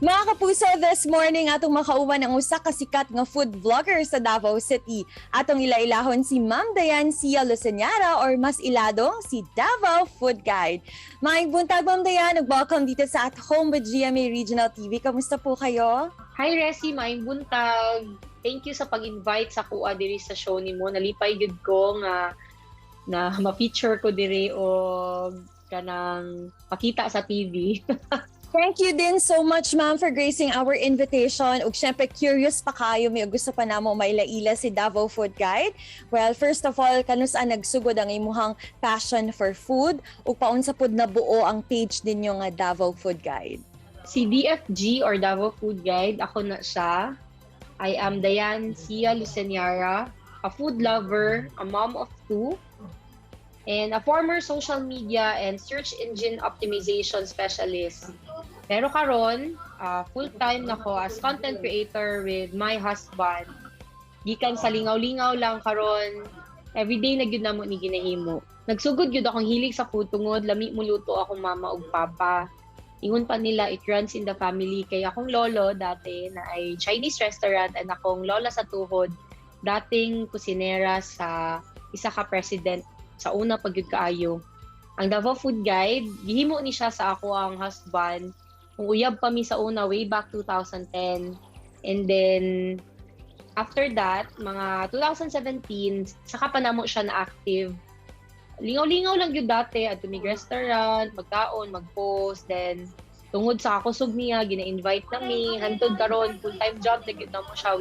Mga kapuso, this morning atong makauwan ang usa ka sikat nga food vlogger sa Davao City. Atong ilailahon si Ma'am Dayan Cia Luceniara or mas iladong si Davao Food Guide. Maayong buntag Ma'am Dayan, welcome dito sa At Home with GMA Regional TV. Kamusta po kayo? Hi Resi, maayong buntag. Thank you sa pag-invite sa kuha diri sa show nimo. Nalipay gud ko nga na ma-feature ko diri o kanang pakita sa TV. Thank you din so much, ma'am, for gracing our invitation. Ug syempre, curious pa kayo, may gusto pa namo mailaila si Davao Food Guide. Well, first of all, kanus-an nagsugod ang imuhang passion for food ug paunsa pud nabuo ang page ninyo nga Davao Food Guide? Si DFG or Davao Food Guide, ako na siya. I am Dayan Cia Luceniara, a food lover, a mom of two, and a former social media and search engine optimization specialist. Pero karon, full-time nako as content creator with my husband. Gikan sa lingaw-lingaw lang karon, everyday na gyud namo ni ginahimo. Nagsugod gyud akong hilig sa food tungod lami mo luto akong mama ug papa. Ingon pa nila it runs in the family kay akong lolo dati na ay Chinese restaurant and akong lola sa tuhod dating kusinera sa isa ka president sa una pagyud kaayo. Ang Davao Food Guide, gihimo ni siya sa ako ang husband. Kung uyab pa mi sa una way back 2010. And then after that, mga 2017, saka pa namo siya na active. Lingaw-lingaw lang yun dati at tumig restaurant, magkaon, mag-post, then tungod sa kusog niya, gina-invite nami, hantod karon full-time job na gyud namo siya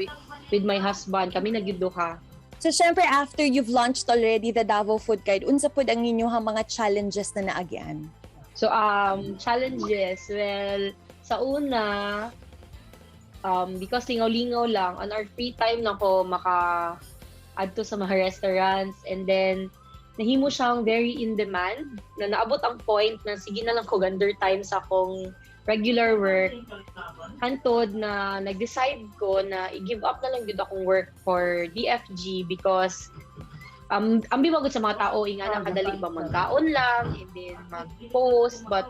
with my husband. Kami nagyuduha. So syempre, after you've launched already the Davao Food Guide, unsa pud ang inyong mga challenges na naagyan? So, challenges, well, sa una, because lingaw-lingaw lang, on our free time na ko maka-add to sa mga restaurants, and then, nahimo siyang very in demand, na naabot ang point na sige na lang ko ganda time sa akong regular work. Hantod na nag-decide ko na i-give up na lang yun akong work for DFG because ambi magod sa mga tao ingana kadali ba magkaon lang and then mag-post but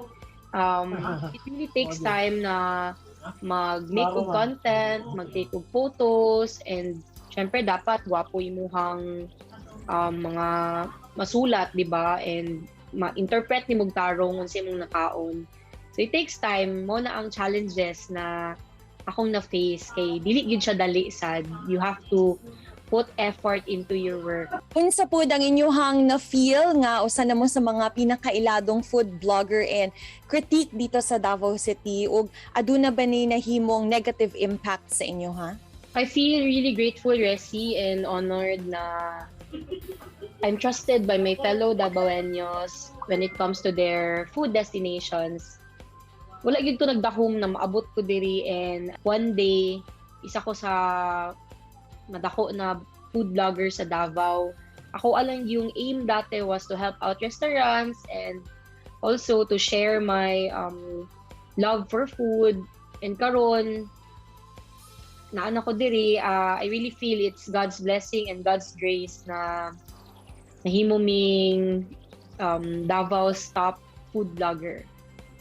it really takes time na mag-make og content, mag-take og photos and syempre dapat gwapo imuhang mga masulat, di ba? And ma-interpret ni mong tarong kung sino mong nakaon. So it takes time mo na ang challenges na akong na-face kay dili gyud siya dali sad. You have to put effort into your work. Unsa pud ang inyong na-feel nga usa na mo sa mga pinakailadong food blogger and critique dito sa Davao City ug aduna ba ni nahimong negative impact sa inyo ha? I feel really grateful, Resi, and honored na I'm trusted by my fellow Davaoenos when it comes to their food destinations. Wala gyud ko nagdahom na maabot ko diri and one day isa ko sa madako na food blogger sa Davao. Ako alang yung aim dati was to help out restaurants and also to share my love for food. And karon naana ko diri, I really feel it's God's blessing and God's grace na nahimo ming Davao's top food blogger.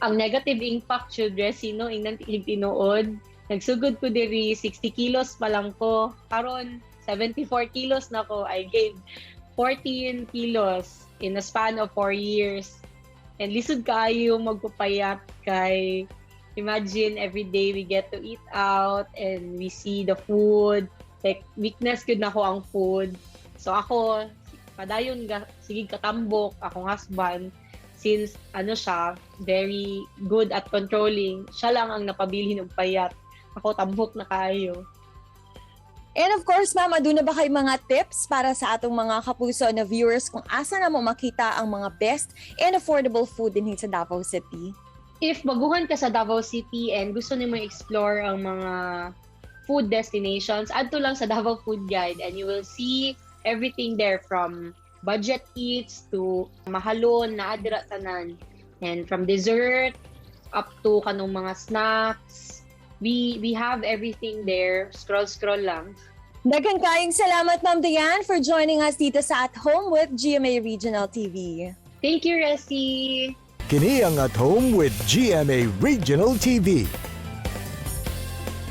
Ang negative impact should Resi, no, ingnan tinuod. Nagsugod ko diri 60 kilos pa lang ko. Karon 74 kilos na ko. I gained 14 kilos in a span of 4 years. And lisod kaayo magpapayat kay imagine every day we get to eat out and we see the food. Like weakness gud na ko ang food. So ako padayon sige katambok akong husband since siya very good at controlling. Siya lang ang napabilin og payat. Ako tambok na kayo. And of course, ma'am, aduna ba kay mga tips para sa atong mga kapuso na viewers kung asa na mo makita ang mga best and affordable food din sa Davao City? If baguhan ka sa Davao City and gusto nimo explore ang mga food destinations, adto lang sa Davao Food Guide and you will see everything there from budget eats to mahalon na adira tanan. And from dessert up to kanong mga snacks, we have everything there. Scroll lang. Daghang kaayong salamat, Ma'am Dayan, for joining us dito sa At Home with GMA Regional TV. Thank you, Resi. Kini ang At Home with GMA Regional TV.